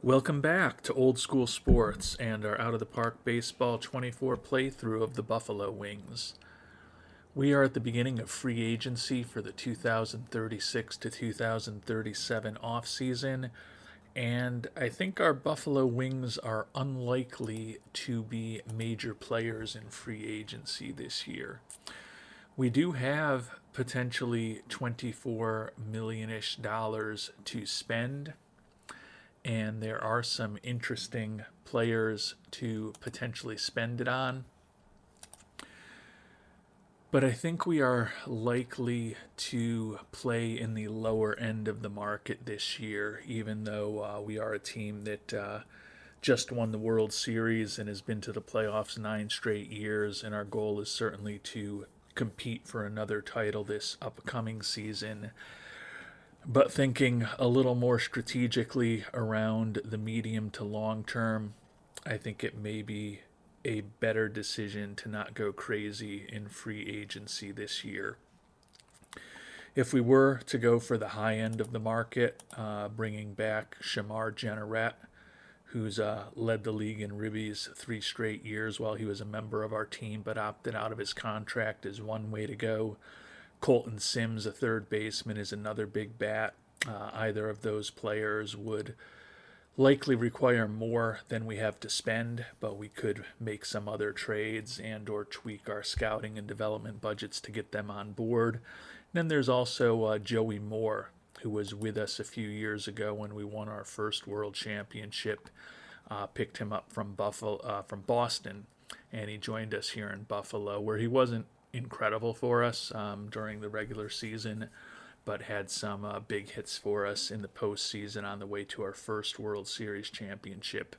Welcome back to Old School Sports and our Out of the Park Baseball 24 playthrough of the Buffalo Wings. We are at the beginning of free agency for the 2036 to 2037 offseason, and I think our Buffalo Wings are unlikely to be major players in free agency this year. We do have potentially 24 million-ish dollars to spend, and there are some interesting players to potentially spend it on. But I think we are likely to play in the lower end of the market this year, even though we are a team that just won the World Series and has been to the playoffs 9 straight years, and our goal is certainly to compete for another title this upcoming season. But thinking a little more strategically around the medium to long term, I think it may be a better decision to not go crazy in free agency this year. If we were to go for the high end of the market, bringing back Shamar Jenneret, who's led the league in ribbies 3 straight years while he was a member of our team but opted out of his contract, is one way to go. Colton Sims, a third baseman, is another big bat. Either of those players would likely require more than we have to spend, but we could make some other trades and or tweak our scouting and development budgets to get them on board. And then there's also Joey Moore, who was with us a few years ago when we won our first World Championship. Picked him up from Boston, and he joined us here in Buffalo, where he wasn't incredible for us during the regular season, but had some big hits for us in the postseason on the way to our first World Series championship.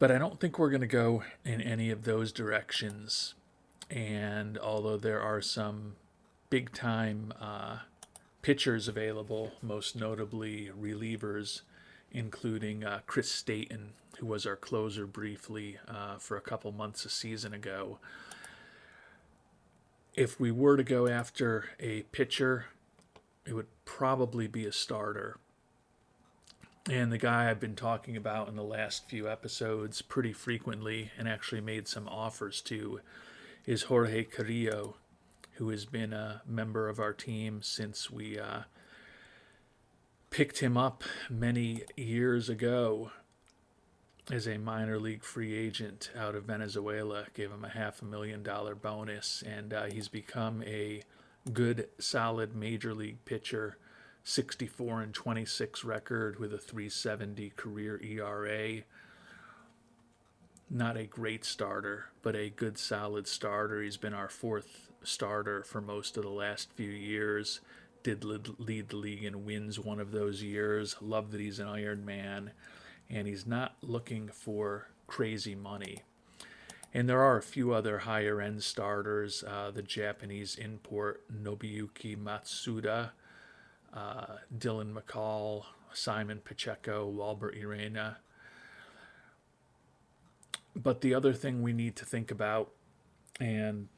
But I don't think we're going to go in any of those directions. And although there are some big time pitchers available, most notably relievers, including Chris Staten, who was our closer briefly for a couple months a season ago. If we were to go after a pitcher, it would probably be a starter. And the guy I've been talking about in the last few episodes pretty frequently and actually made some offers to is Jorge Carrillo, who has been a member of our team since we picked him up many years ago as a minor league free agent out of Venezuela. Gave him a $500,000 bonus, and he's become a good, solid major league pitcher. 64-26 record with a 3.70 career ERA. Not a great starter, but a good, solid starter. He's been our fourth starter for most of the last few years. Did lead the league in wins one of those years. Love that he's an Iron Man, and he's not looking for crazy money. And there are a few other higher end starters. The Japanese import Nobuyuki Matsuda, Dylan McCall, Simon Pacheco, Walbert Urena. But the other thing we need to think about, and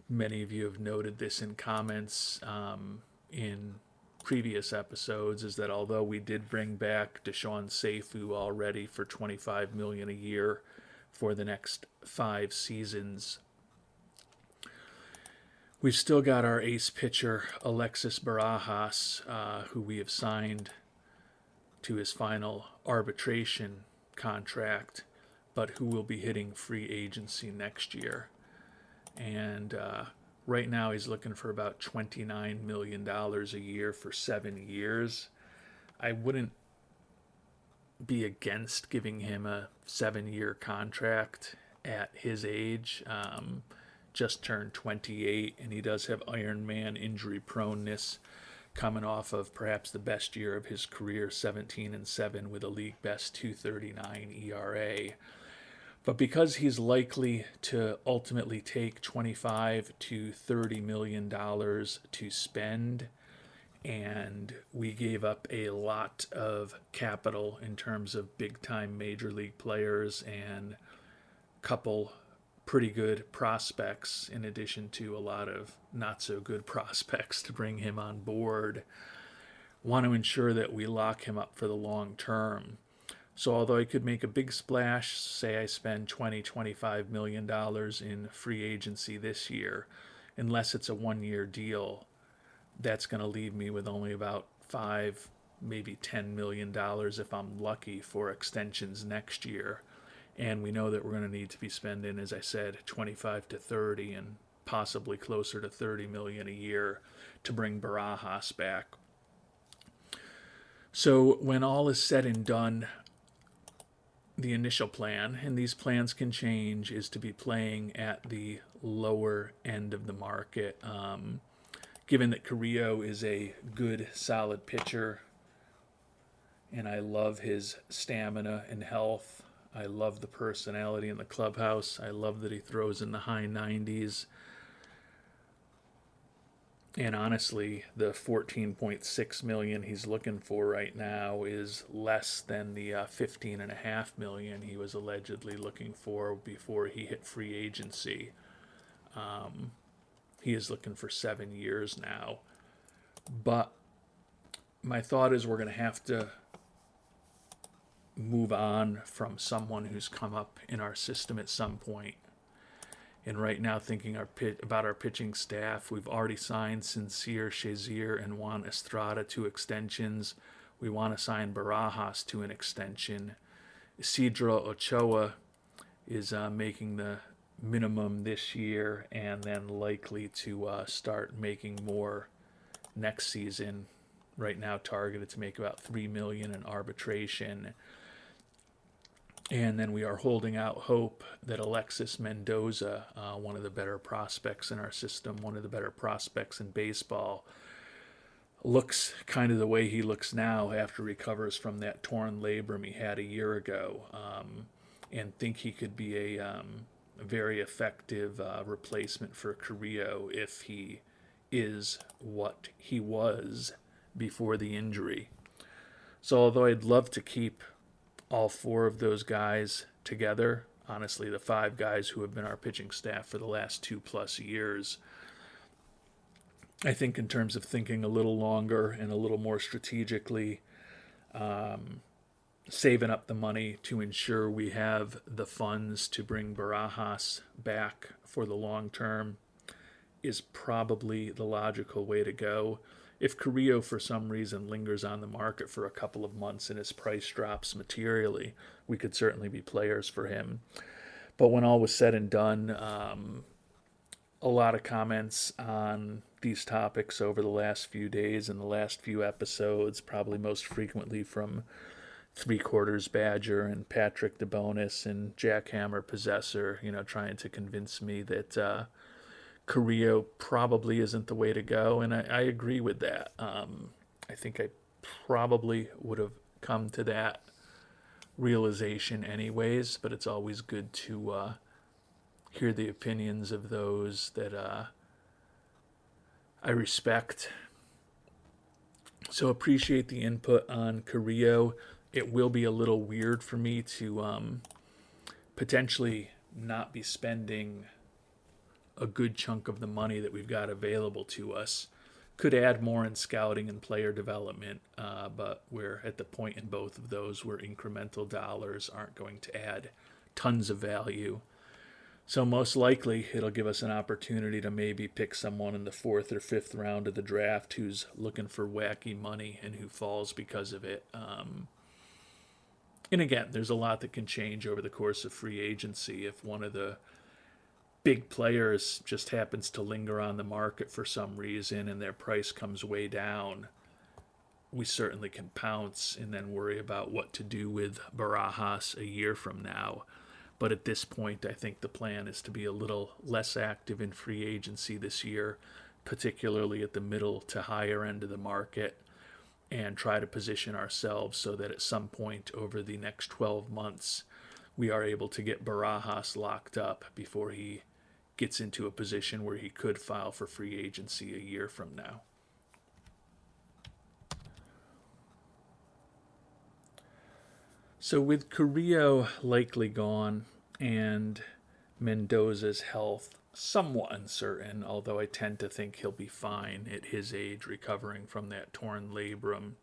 many of you have noted this in comments in previous episodes, is that although we did bring back Deshaun Seifu already for $25 million a year for the next 5 seasons, we've still got our ace pitcher Alexis Barajas, who we have signed to his final arbitration contract, but who will be hitting free agency next year. And right now he's looking for about $29 million a year for 7 years. I wouldn't be against giving him a 7-year contract at his age. Just turned 28, and he does have Iron Man injury proneness, coming off of perhaps the best year of his career, 17-7 with a league best 2.39 ERA. But because he's likely to ultimately take $25 to $30 million to spend, and we gave up a lot of capital in terms of big-time major league players and a couple pretty good prospects, in addition to a lot of not-so-good prospects to bring him on board, want to ensure that we lock him up for the long term. So although I could make a big splash, say I spend $20-25 million in free agency this year, unless it's a 1 year deal, that's going to leave me with only about maybe $10 million if I'm lucky for extensions next year. And we know that we're going to need to be spending, as I said, 25 to 30 and possibly closer to 30 million a year to bring Barajas back. So when all is said and done, the initial plan, and these plans can change, is to be playing at the lower end of the market. Given that Carrillo is a good, solid pitcher, and I love his stamina and health. I love the personality in the clubhouse. I love that he throws in the high 90s. And honestly, the 14.6 million he's looking for right now is less than the 15.5 million he was allegedly looking for before he hit free agency. He is looking for 7 years now. But my thought is we're going to have to move on from someone who's come up in our system at some point. And right now, thinking about our pitching staff, we've already signed Sincere, Shazier, and Juan Estrada to extensions. We want to sign Barajas to an extension. Isidro Ochoa is making the minimum this year and then likely to start making more next season. Right now targeted to make about $3 million in arbitration. And then we are holding out hope that Alexis Mendoza, one of the better prospects in our system, one of the better prospects in baseball, looks kind of the way he looks now after recovers from that torn labrum he had a year ago, and think he could be a very effective replacement for Carrillo if he is what he was before the injury. So although I'd love to keep all 4 of those guys together, honestly, the 5 guys who have been our pitching staff for the last 2+ years, I think in terms of thinking a little longer and a little more strategically, saving up the money to ensure we have the funds to bring Barajas back for the long term is probably the logical way to go. If Carrillo for some reason lingers on the market for a couple of months and his price drops materially, we could certainly be players for him. But when all was said and done, a lot of comments on these topics over the last few days and the last few episodes, probably most frequently from 3/4 Badger and Patrick DeBonis and Jackhammer Possessor, trying to convince me that Carrillo probably isn't the way to go, and I agree with that. I think I probably would have come to that realization anyways, but it's always good to hear the opinions of those that I respect. So appreciate the input on Carrillo. It will be a little weird for me to potentially not be spending a good chunk of the money that we've got available to us. Could add more in scouting and player development, but we're at the point in both of those where incremental dollars aren't going to add tons of value. So most likely it'll give us an opportunity to maybe pick someone in the 4th or 5th round of the draft who's looking for wacky money and who falls because of it. And again, there's a lot that can change over the course of free agency. If one of the big players just happens to linger on the market for some reason and their price comes way down, we certainly can pounce and then worry about what to do with Barajas a year from now. But at this point, I think the plan is to be a little less active in free agency this year, particularly at the middle to higher end of the market, and try to position ourselves so that at some point over the next 12 months, we are able to get Barajas locked up before he gets into a position where he could file for free agency a year from now. So with Carrillo likely gone and Mendoza's health somewhat uncertain, although I tend to think he'll be fine at his age, recovering from that torn labrum.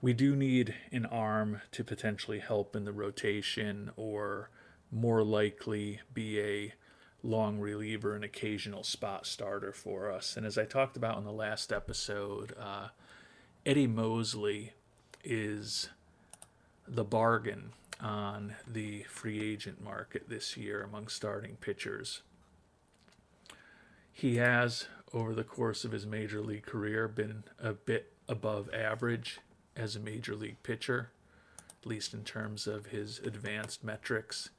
We do need an arm to potentially help in the rotation, or more likely be a long reliever, an occasional spot starter for us. And as I talked about in the last episode, Eddie Mosley is the bargain on the free agent market this year among starting pitchers. He has, over the course of his major league career, been a bit above average as a major league pitcher, at least in terms of his advanced metrics.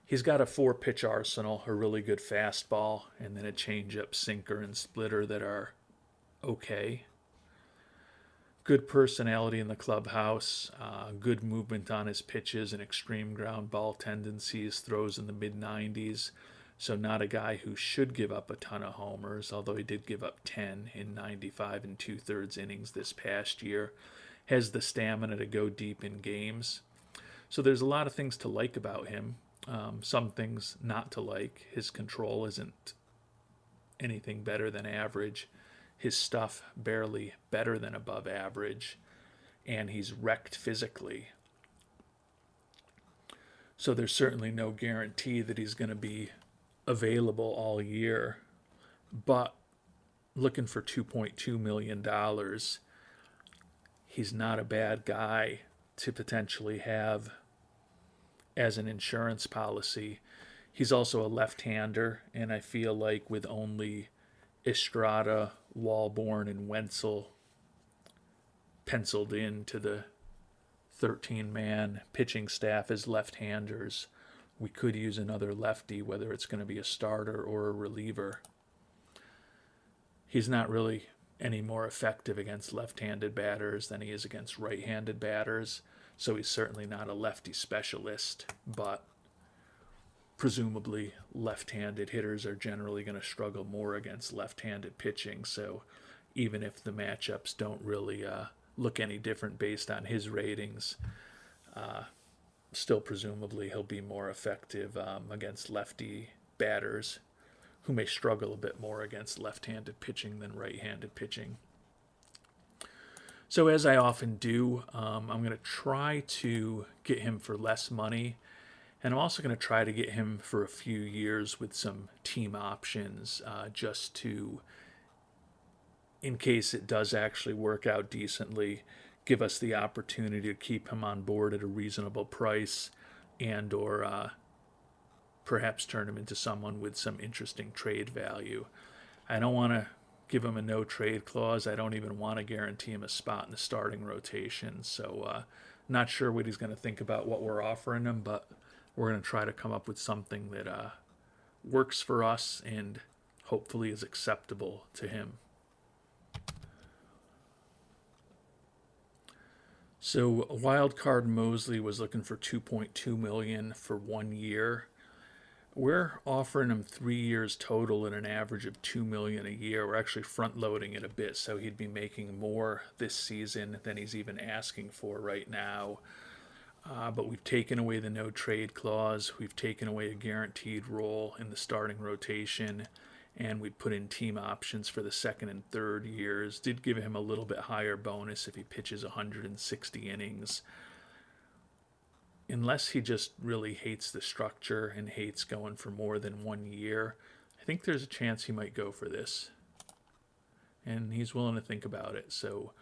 He's got a 4-pitch arsenal, a really good fastball, and then a changeup, sinker, and splitter that are okay. Good personality in the clubhouse, good movement on his pitches, and extreme ground ball tendencies, throws in the mid-90s. So not a guy who should give up a ton of homers, although he did give up 10 in 95 and 2/3 innings this past year. Has the stamina to go deep in games. So there's a lot of things to like about him. Some things not to like. His control isn't anything better than average. His stuff barely better than above average. And he's wrecked physically. So there's certainly no guarantee that he's going to be available all year. But looking for $2.2 million, he's not a bad guy to potentially have as an insurance policy. He's also a left-hander, and I feel like with only Estrada, Walborn, and Wenzel penciled into the 13-man pitching staff as left-handers, we could use another lefty, whether it's going to be a starter or a reliever. He's not really any more effective against left-handed batters than he is against right-handed batters, so he's certainly not a lefty specialist, but presumably left-handed hitters are generally going to struggle more against left-handed pitching, so even if the matchups don't really look any different based on his ratings, still presumably he'll be more effective against lefty batters who may struggle a bit more against left-handed pitching than right-handed pitching. So as I often do, I'm going to try to get him for less money, and I'm also going to try to get him for a few years with some team options, just to, in case it does actually work out decently, give us the opportunity to keep him on board at a reasonable price, and or perhaps turn him into someone with some interesting trade value. I don't want to give him a no trade clause. I don't even want to guarantee him a spot in the starting rotation. So not sure what he's going to think about what we're offering him, but we're going to try to come up with something that works for us and hopefully is acceptable to him. So Wildcard Mosley was looking for $2.2 million for 1 year. We're offering him 3 years total at an average of $2 million a year. We're actually front loading it a bit, so he'd be making more this season than he's even asking for right now. But we've taken away the no trade clause. We've taken away a guaranteed role in the starting rotation, and we put in team options for the second and third years. Did give him a little bit higher bonus if he pitches 160 innings. Unless he just really hates the structure and hates going for more than 1 year, I think there's a chance he might go for this. And he's willing to think about it. So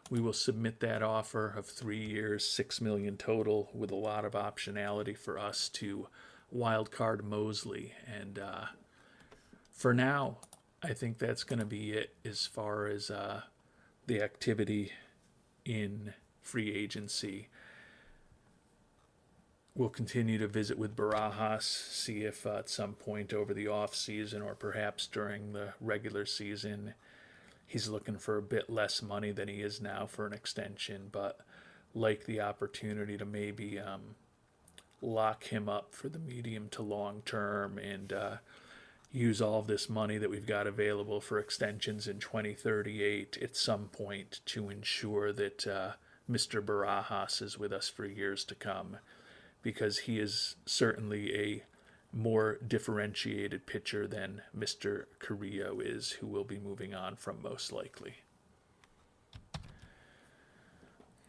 we will submit that offer of 3 years, $6 million total, with a lot of optionality for us to wildcard Mosley. And for now, I think that's going to be it as far as the activity in free agency. We'll continue to visit with Barajas, see if at some point over the offseason or perhaps during the regular season he's looking for a bit less money than he is now for an extension, but like the opportunity to maybe lock him up for the medium to long term and use all of this money that we've got available for extensions in 2038 at some point to ensure that Mr. Barajas is with us for years to come, because he is certainly a more differentiated pitcher than Mr. Carrillo is, who will be moving on from most likely.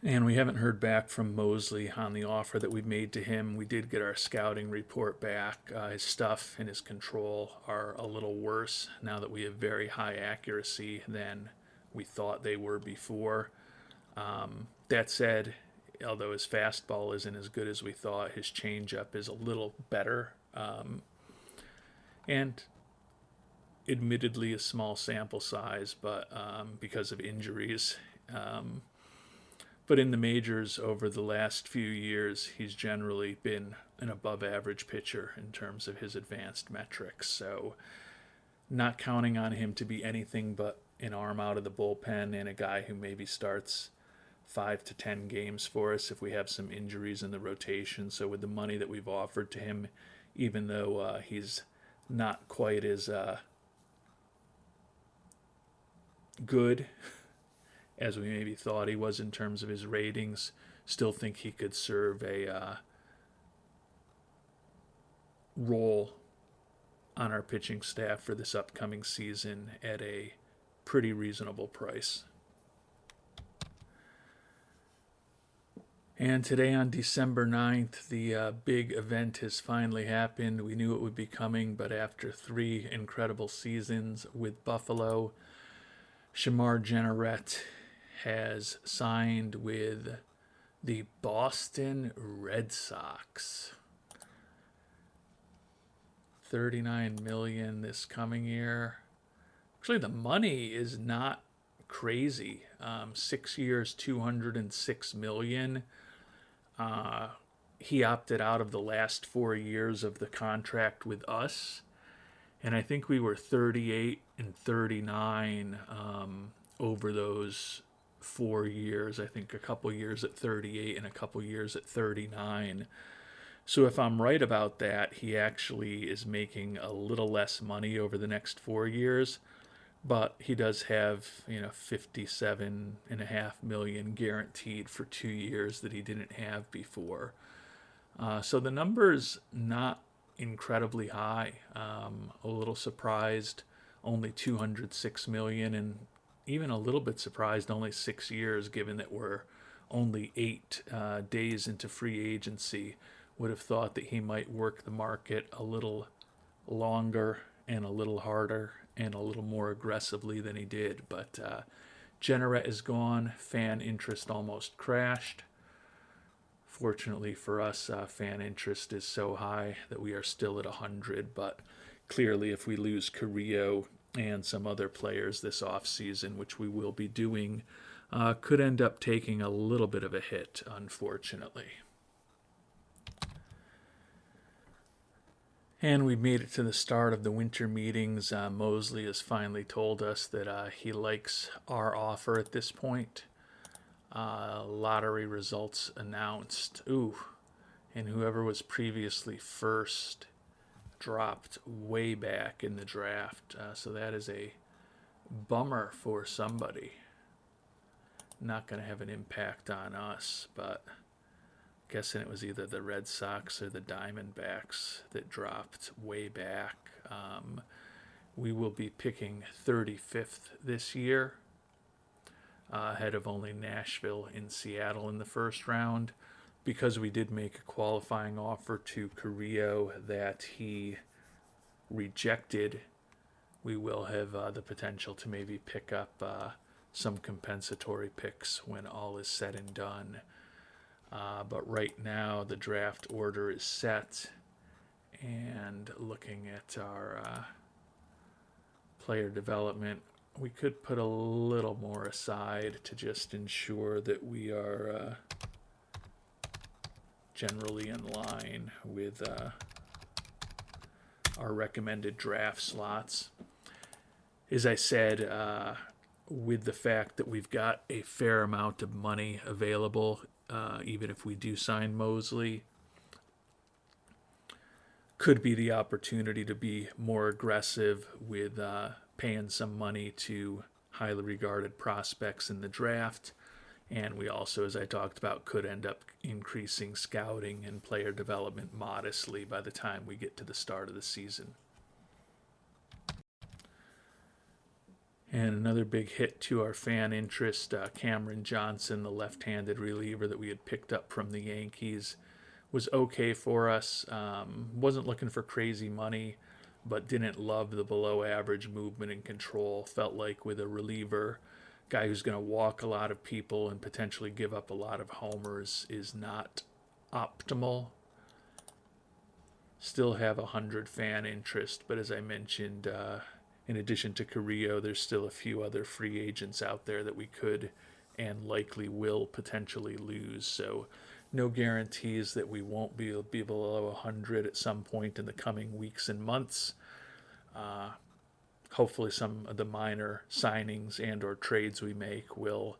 And we haven't heard back from Mosley on the offer that we made to him. We did get our scouting report back. His stuff and his control are a little worse now that we have very high accuracy than we thought they were before. That said, although his fastball isn't as good as we thought, his changeup is a little better. And admittedly a small sample size, but because of injuries. But in the majors over the last few years, he's generally been an above-average pitcher in terms of his advanced metrics. So not counting on him to be anything but an arm out of the bullpen and a guy who maybe starts 5 to 10 games for us if we have some injuries in the rotation. So with the money that we've offered to him, even though he's not quite as good as we maybe thought he was in terms of his ratings, still think he could serve a role on our pitching staff for this upcoming season at a pretty reasonable price. And today on December 9th, the big event has finally happened. We knew it would be coming, but after 3 incredible seasons with Buffalo, Shamar Jenneret has signed with the Boston Red Sox. $39 million this coming year. Actually, the money is not crazy. 6 years, $206 million. He opted out of the last 4 years of the contract with us, and I think we were 38 and 39 over those 4 years. I think a couple years at 38 and a couple years at 39. So if I'm right about that, he actually is making a little less money over the next 4 years, but he does have, $57.5 million guaranteed for 2 years that he didn't have before. So the number's not incredibly high. A little surprised, only $206 million, and even a little bit surprised only 6 years, given that we're only 8 days into free agency. Would have thought that he might work the market a little longer and a little harder and a little more aggressively than he did. But Jenneret is gone. Fan interest almost crashed. Fortunately for us, fan interest is so high that we are still at 100. But clearly, if we lose Carrillo and some other players this offseason, which we will be doing, could end up taking a little bit of a hit, unfortunately. And we made it to the start of the winter meetings. Mosley has finally told us that he likes our offer at this point. Lottery results announced. And whoever was previously first dropped way back in the draft. So that is a bummer for somebody. Not going to have an impact on us, but guessing it was either the Red Sox or the Diamondbacks that dropped way back. We will be picking 35th this year, ahead of only Nashville and Seattle in the first round. Because we did make a qualifying offer to Carrillo that he rejected, we will have the potential to maybe pick up some compensatory picks when all is said and done. But right now, the draft order is set, and looking at our player development, we could put a little more aside to just ensure that we are generally in line with our recommended draft slots. As I said, with the fact that we've got a fair amount of money available, even if we do sign Mosley, could be the opportunity to be more aggressive with paying some money to highly regarded prospects in the draft And we also, as I talked about, could end up increasing scouting and player development modestly by the time we get to the start of the season. And another big hit to our fan interest, Cameron Johnson, the left-handed reliever that we had picked up from the Yankees, was okay for us. Wasn't looking for crazy money, but didn't love the below-average movement and control. Felt like with a reliever, guy who's going to walk a lot of people and potentially give up a lot of homers is not optimal. Still have 100 fan interest, but as I mentioned, in addition to Carrillo, there's still a few other free agents out there that we could and likely will potentially lose. So no guarantees that we won't be below 100 at some point in the coming weeks and months. Hopefully some of the minor signings and or trades we make will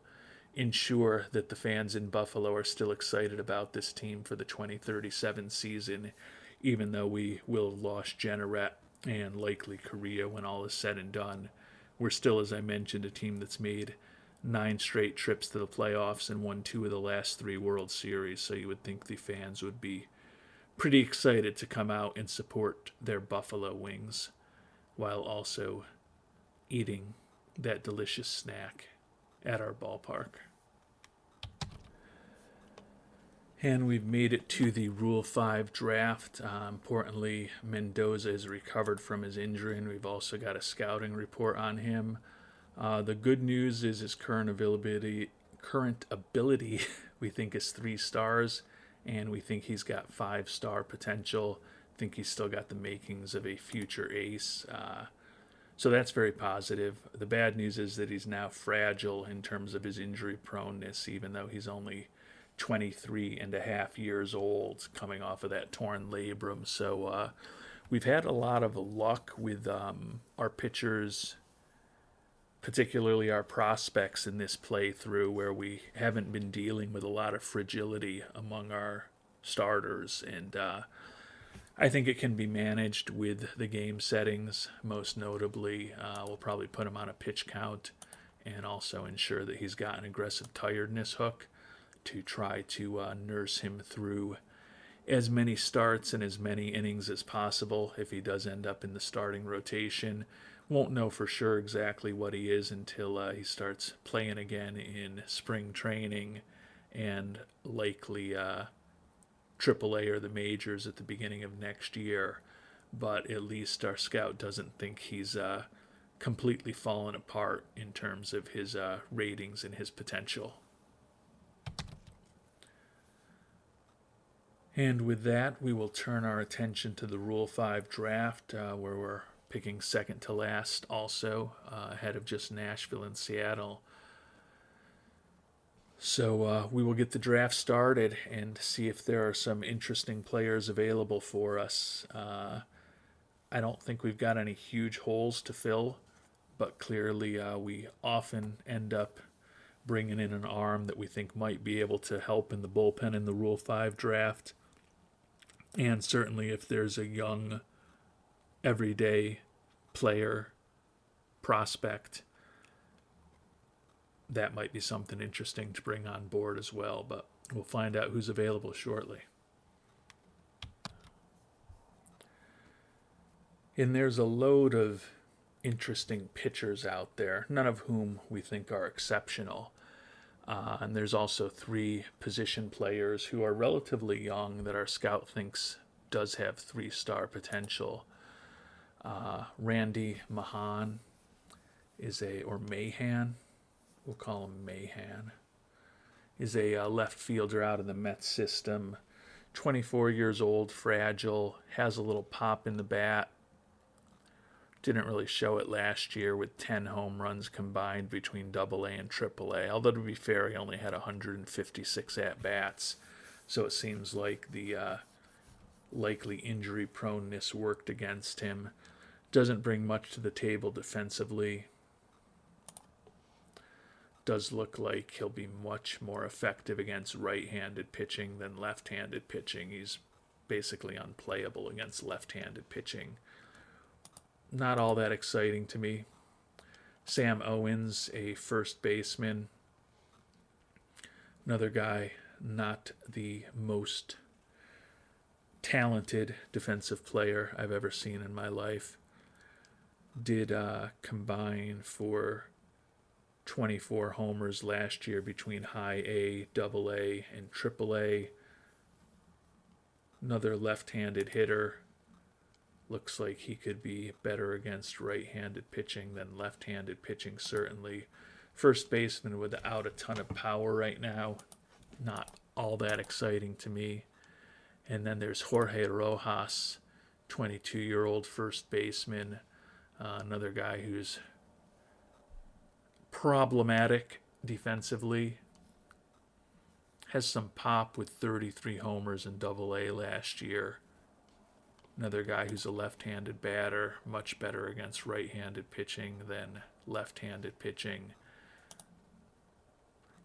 ensure that the fans in Buffalo are still excited about this team for the 2037 season, even though we will have lost Jenneret and likely Korea when all is said and done. We're still, as I mentioned, a team that's made 9 straight trips to the playoffs and won 2 of the last 3 World Series, so you would think the fans would be pretty excited to come out and support their Buffalo Wings while also eating that delicious snack at our ballpark. And we've made it to the Rule 5 draft. Importantly, Mendoza has recovered from his injury, and we've also got a scouting report on him. The good news is his current ability we think is 3 stars, and we think he's got 5-star potential. I think he's still got the makings of a future ace. So that's very positive. The bad news is that he's now fragile in terms of his injury proneness, even though he's only 23 and a half years old, coming off of that torn labrum. So we've had a lot of luck with our pitchers, particularly our prospects in this playthrough, where we haven't been dealing with a lot of fragility among our starters. And I think it can be managed with the game settings. Most notably, we'll probably put him on a pitch count and also ensure that he's got an aggressive tiredness hook to try to nurse him through as many starts and as many innings as possible if he does end up in the starting rotation. Won't know for sure exactly what he is until he starts playing again in spring training and likely AAA or the majors at the beginning of next year. But at least our scout doesn't think he's completely fallen apart in terms of his ratings and his potential. And with that, we will turn our attention to the Rule 5 draft, where we're picking second to last also, ahead of just Nashville and Seattle. So we will get the draft started and see if there are some interesting players available for us. I don't think we've got any huge holes to fill, but clearly we often end up bringing in an arm that we think might be able to help in the bullpen in the Rule 5 draft. And certainly if there's a young, everyday player prospect, that might be something interesting to bring on board as well. But we'll find out who's available shortly. And there's a load of interesting pitchers out there, none of whom we think are exceptional. And there's also 3 position players who are relatively young that our scout thinks does have 3-star potential. Randy Mahan or Mahan, we'll call him Mahan, is a left fielder out of the Mets system. 24 years old, fragile, has a little pop in the bat. Didn't really show it last year with 10 home runs combined between AA and AAA. Although to be fair, he only had 156 at-bats. So it seems like the likely injury proneness worked against him. Doesn't bring much to the table defensively. Does look like he'll be much more effective against right-handed pitching than left-handed pitching. He's basically unplayable against left-handed pitching. Not all that exciting to me. Sam Owens, a first baseman. Another guy, not the most talented defensive player I've ever seen in my life, did combine for 24 homers last year between high A, double A, and triple A. Another left-handed hitter. Looks like he could be better against right-handed pitching than left-handed pitching, certainly. First baseman without a ton of power right now. Not all that exciting to me. And then there's Jorge Rojas, 22-year-old first baseman. Another guy who's problematic defensively. Has some pop with 33 homers in Double A last year. Another guy who's a left-handed batter, much better against right-handed pitching than left-handed pitching.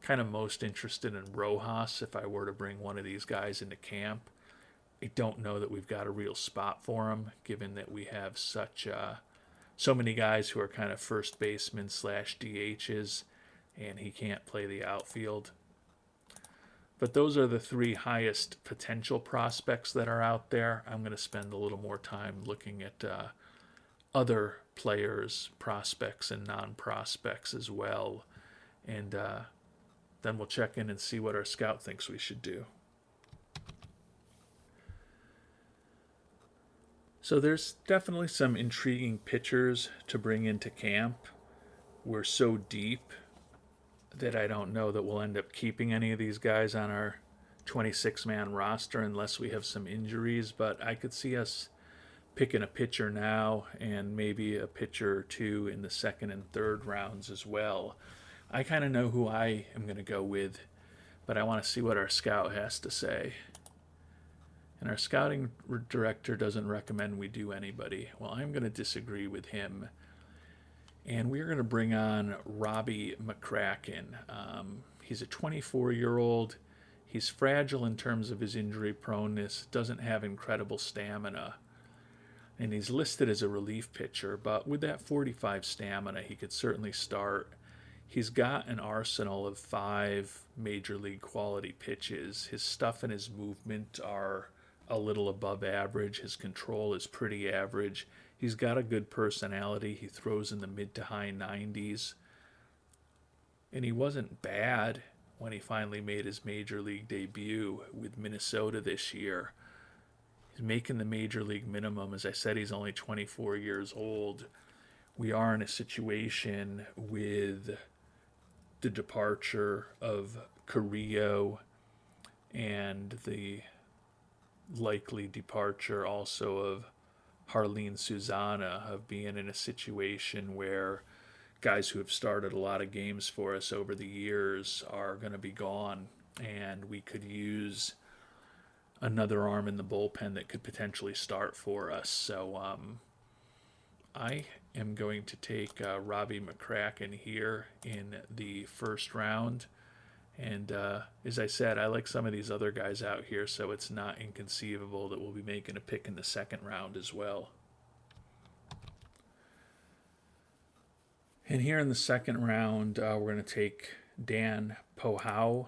Kind of most interested in Rojas if I were to bring one of these guys into camp. I don't know that we've got a real spot for him, given that we have so many guys who are kind of first basemen / DHs, and he can't play the outfield. But those are the three highest potential prospects that are out there. I'm going to spend a little more time looking at other players, prospects, and non-prospects as well. And then we'll check in and see what our scout thinks we should do. So there's definitely some intriguing pitchers to bring into camp. We're so deep that I don't know that we'll end up keeping any of these guys on our 26-man roster unless we have some injuries, but I could see us picking a pitcher now and maybe a pitcher or two in the second and third rounds as well. I kind of know who I am going to go with, but I want to see what our scout has to say. And our scouting director doesn't recommend we do anybody. Well, I'm going to disagree with him. And we're going to bring on Robbie McCracken. He's a 24-year-old. He's fragile in terms of his injury proneness, doesn't have incredible stamina. And he's listed as a relief pitcher, but with that 45 stamina, he could certainly start. He's got an arsenal of 5 major league quality pitches. His stuff and his movement are a little above average. His control is pretty average. He's got a good personality. He throws in the mid to high 90s. And he wasn't bad when he finally made his major league debut with Minnesota this year. He's making the major league minimum. As I said, he's only 24 years old. We are in a situation with the departure of Carrillo and the likely departure also of Harleen Susanna, of being in a situation where guys who have started a lot of games for us over the years are going to be gone, and we could use another arm in the bullpen that could potentially start for us. So I am going to take Robbie McCracken here in the first round. And as I said, I like some of these other guys out here, so it's not inconceivable that we'll be making a pick in the second round as well. And here in the second round, we're going to take Dan Pohau,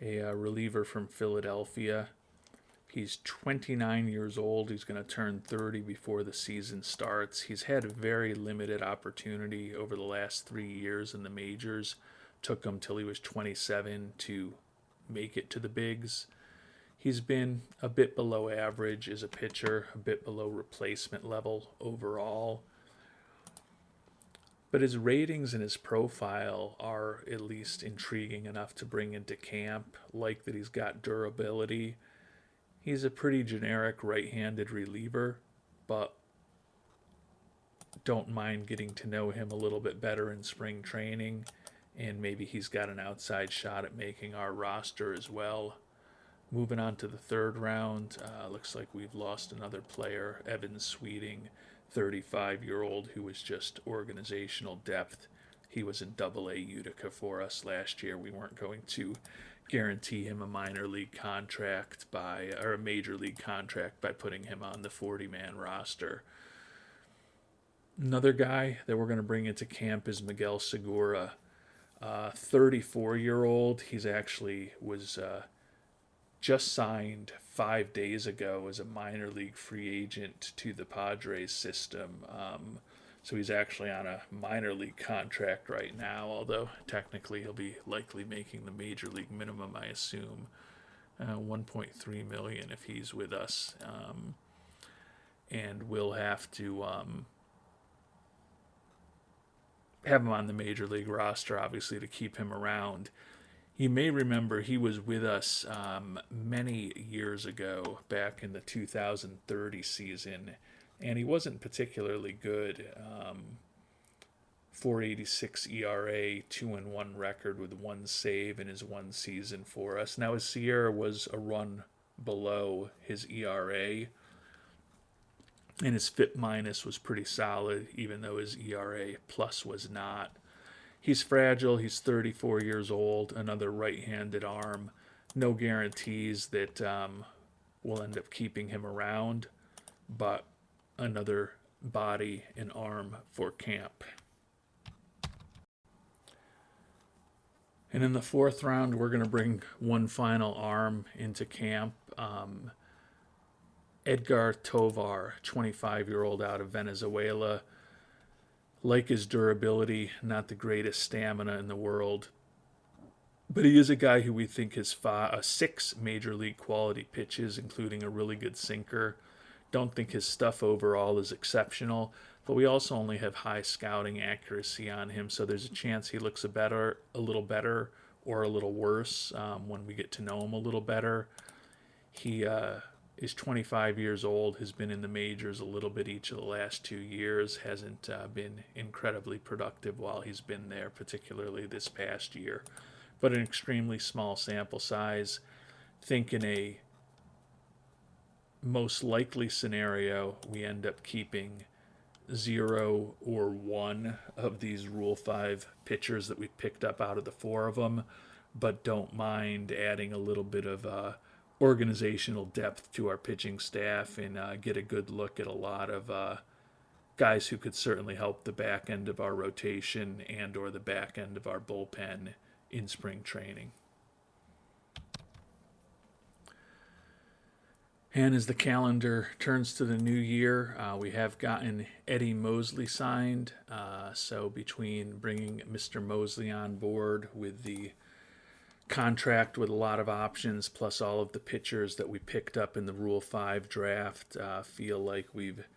a reliever from Philadelphia. He's 29 years old. He's going to turn 30 before the season starts. He's had very limited opportunity over the last 3 years in the majors. Took him till he was 27 to make it to the bigs. He's been a bit below average as a pitcher, a bit below replacement level overall. But his ratings and his profile are at least intriguing enough to bring into camp. Like that he's got durability. He's a pretty generic right-handed reliever, but don't mind getting to know him a little bit better in spring training, and maybe he's got an outside shot at making our roster as well. Moving on to the third round, looks like we've lost another player, Evan Sweeting, 35-year-old, who was just organizational depth. He was in Double-A Utica for us last year. We weren't going to guarantee him a minor league contract or a major league contract by putting him on the 40-man roster. Another guy that we're going to bring into camp is Miguel Segura, 34-year-old. He's actually was just signed 5 days ago as a minor league free agent to the Padres system. So he's actually on a minor league contract right now, although technically he'll be likely making the major league minimum, I assume, 1.3 million if he's with us, and we'll have to have him on the major league roster, obviously, to keep him around. You may remember he was with us many years ago, back in the 2030 season, and he wasn't particularly good. 486 ERA, 2-1 record with one save in his one season for us. Now his Sierra was a run below his ERA, and his FIP minus was pretty solid, even though his ERA plus was not. He's fragile. He's 34 years old, another right-handed arm. No guarantees that we'll end up keeping him around, but another body and arm for camp. And in the fourth round, we're going to bring one final arm into camp. Edgar Tovar, 25-year-old out of Venezuela. Like his durability, not the greatest stamina in the world, but he is a guy who we think has 6 major league quality pitches, including a really good sinker. Don't think his stuff overall is exceptional, but we also only have high scouting accuracy on him, so there's a chance he looks a little better, or a little worse when we get to know him a little better. He is 25 years old, has been in the majors a little bit each of the last 2 years, hasn't been incredibly productive while he's been there, particularly this past year. But an extremely small sample size. Think in a most likely scenario, we end up keeping 0 or 1 of these Rule 5 pitchers that we picked up out of the 4 of them, but don't mind adding a little bit of organizational depth to our pitching staff and get a good look at a lot of guys who could certainly help the back end of our rotation and or the back end of our bullpen in spring training. And as the calendar turns to the new year, we have gotten Eddie Mosley signed. So between bringing Mr. Mosley on board with the contract with a lot of options, plus all of the pitchers that we picked up in the Rule 5 draft, feel like we've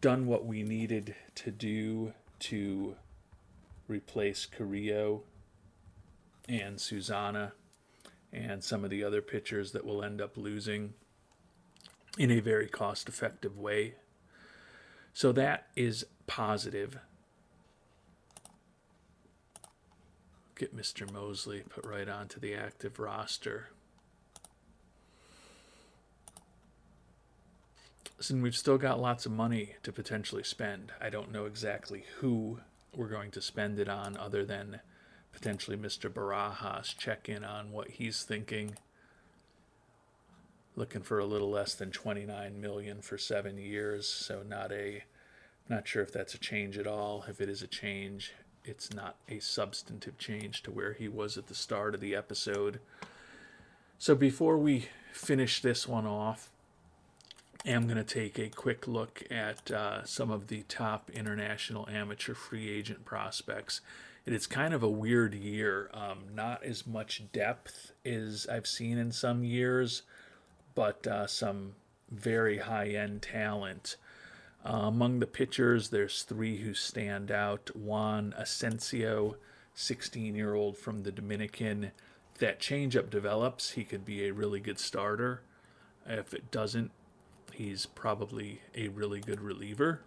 done what we needed to do to replace Carrillo and Susana and some of the other pitchers that we'll end up losing in a very cost-effective way. So that is positive. Get Mr. Mosley put right onto the active roster. Listen, we've still got lots of money to potentially spend. I don't know exactly who we're going to spend it on other than potentially Mr. Barajas. Check in on what he's thinking. Looking for a little less than $29 million for 7 years, so not sure if that's a change at all. If it is a change, it's not a substantive change to where he was at the start of the episode. So before we finish this one off, I'm going to take a quick look at some of the top international amateur free agent prospects. It is kind of a weird year. Not as much depth as I've seen in some years, but some very high-end talent. Among the pitchers, there's 3 who stand out. Juan Asensio, 16-year-old from the Dominican. If that changeup develops, he could be a really good starter. If it doesn't, he's probably a really good reliever.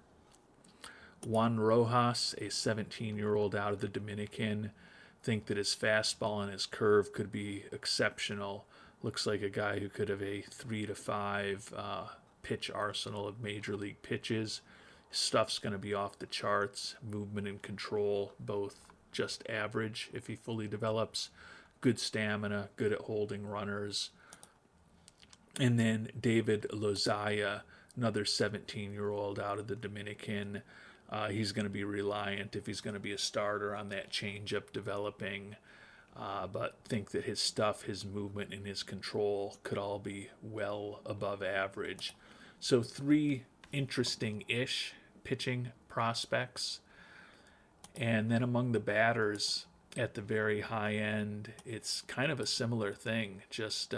Juan Rojas, a 17-year-old out of the Dominican. Think that his fastball and his curve could be exceptional. Looks like a guy who could have a 3 to 5 pitch arsenal of major league pitches. His stuff's going to be off the charts. Movement and control, both just average if he fully develops. Good stamina, good at holding runners. And then David Lozaya, another 17-year-old out of the Dominican. He's going to be reliant, if he's going to be a starter, on that changeup developing. But think that his stuff, his movement, and his control could all be well above average. So 3 interesting-ish pitching prospects. And then among the batters at the very high end, it's kind of a similar thing. Just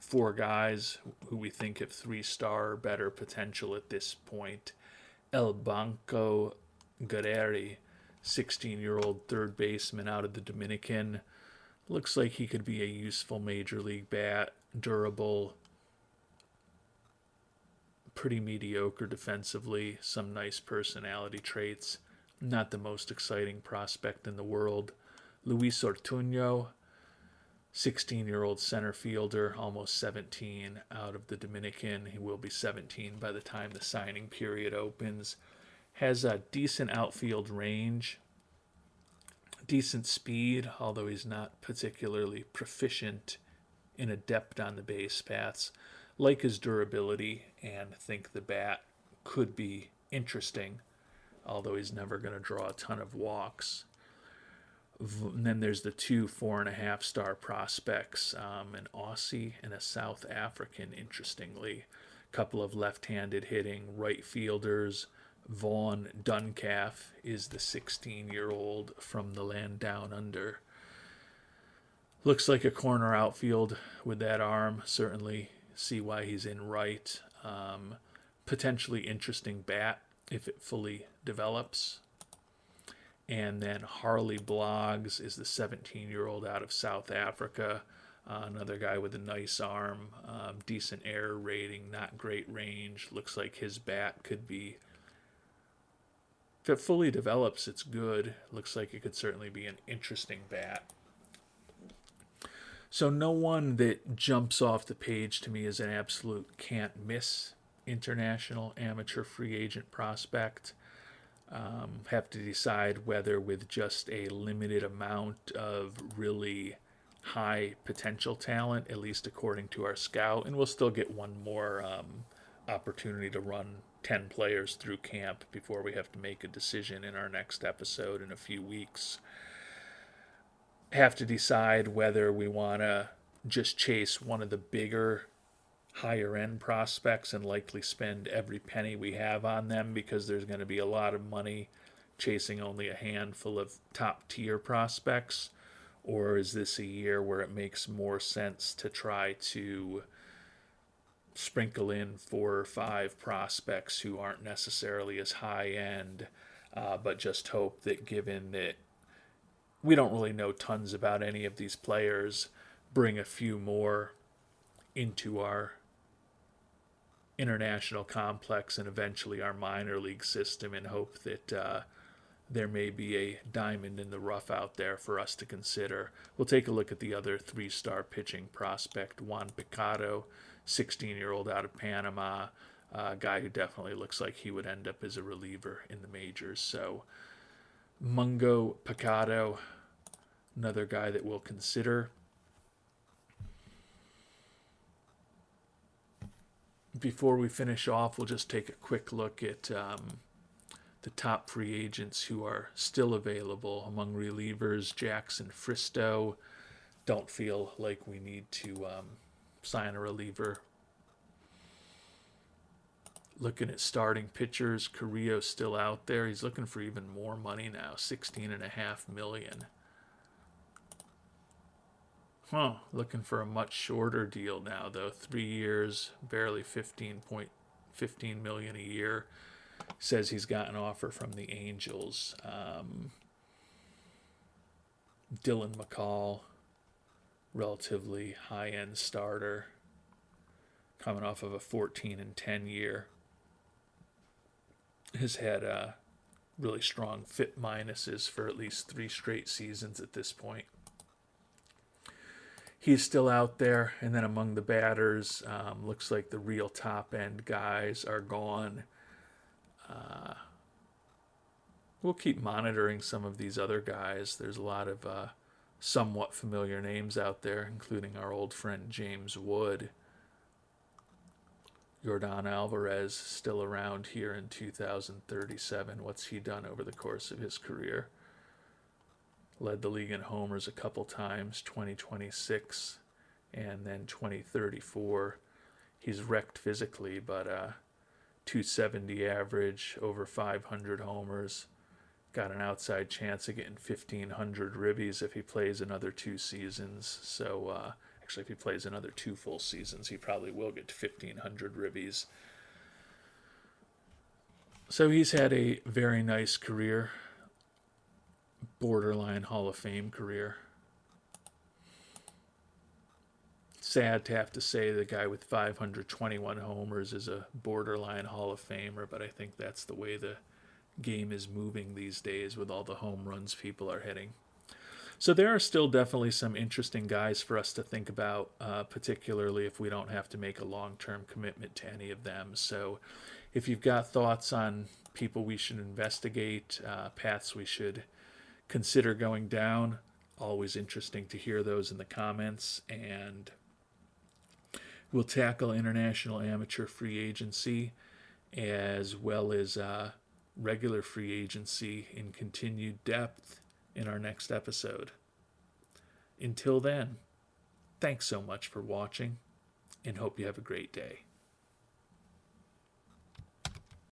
4 guys who we think have 3-star or better potential at this point. El Banco Guerreri, 16-year-old third baseman out of the Dominican. Looks like he could be a useful major league bat, durable, pretty mediocre defensively, some nice personality traits. Not the most exciting prospect in the world. Luis Ortuño, 16-year-old center fielder, almost 17, out of the Dominican. He will be 17 by the time the signing period opens. Has a decent outfield range, decent speed, although he's not particularly proficient in adept on the base paths. Like his durability, and think the bat could be interesting, although he's never going to draw a ton of walks. And then there's the 2 4.5-star prospects, an Aussie and a South African, interestingly. A couple of left-handed hitting right fielders. Vaughn Duncalf is the 16-year-old from the land down under. Looks like a corner outfield with that arm. Certainly see why he's in right. Potentially interesting bat if it fully develops. And then Harley Bloggs is the 17-year-old out of South Africa. Another guy with a nice arm, decent error rating, not great range. Looks like his bat could be, if it fully develops, it's good. Looks like it could certainly be an interesting bat. So no one that jumps off the page to me as an absolute can't miss international amateur free agent prospect. Have to decide whether, with just a limited amount of really high potential talent, at least according to our scout, and we'll still get one more opportunity to run 10 players through camp before we have to make a decision in our next episode in a few weeks. Have to decide whether we want to just chase one of the bigger, higher end prospects and likely spend every penny we have on them, because there's going to be a lot of money chasing only a handful of top tier prospects. Or is this a year where it makes more sense to try to sprinkle in 4 or 5 prospects who aren't necessarily as high end, but just hope that, given that we don't really know tons about any of these players, bring a few more into our international complex and eventually our minor league system, and hope that there may be a diamond in the rough out there for us to consider. We'll take a look at the other 3-star pitching prospect, Juan Picado, 16-year-old out of Panama, a guy who definitely looks like he would end up as a reliever in the majors. So Mungo Picado, another guy that we'll consider. Before we finish off, we'll just take a quick look at the top free agents who are still available. Among relievers, Jackson Fristow. Don't feel like we need to sign a reliever. Looking at starting pitchers, Carrillo's still out there. He's looking for even more money now, $16.5 million. Looking for a much shorter deal now, though. 3 years, barely $15 million a year. Says he's got an offer from the Angels. Dylan McCall, relatively high-end starter, coming off of a 14-10 year. Has had really strong fit minuses for at least 3 straight seasons at this point. He's still out there. And then among the batters, looks like the real top-end guys are gone. We'll keep monitoring some of these other guys. There's a lot of somewhat familiar names out there, including our old friend James Wood. Yordan Alvarez still around here in 2037. What's he done over the course of his career? Led the league in homers a couple times, 2026 and then 2034. He's wrecked physically, but 270 average, over 500 homers. Got an outside chance of getting 1,500 ribbies if he plays another 2 seasons. So, actually, if he plays another 2 full seasons, he probably will get to 1,500 ribbies. So he's had a very nice career, borderline Hall of Fame career. Sad to have to say the guy with 521 homers is a borderline Hall of Famer, but I think that's the way the game is moving these days with all the home runs people are hitting. So there are still definitely some interesting guys for us to think about, particularly if we don't have to make a long-term commitment to any of them. So if you've got thoughts on people we should investigate, paths we should consider going down, always interesting to hear those in the comments. And we'll tackle international amateur free agency as well as regular free agency in continued depth in our next episode. Until then, thanks so much for watching and hope you have a great day.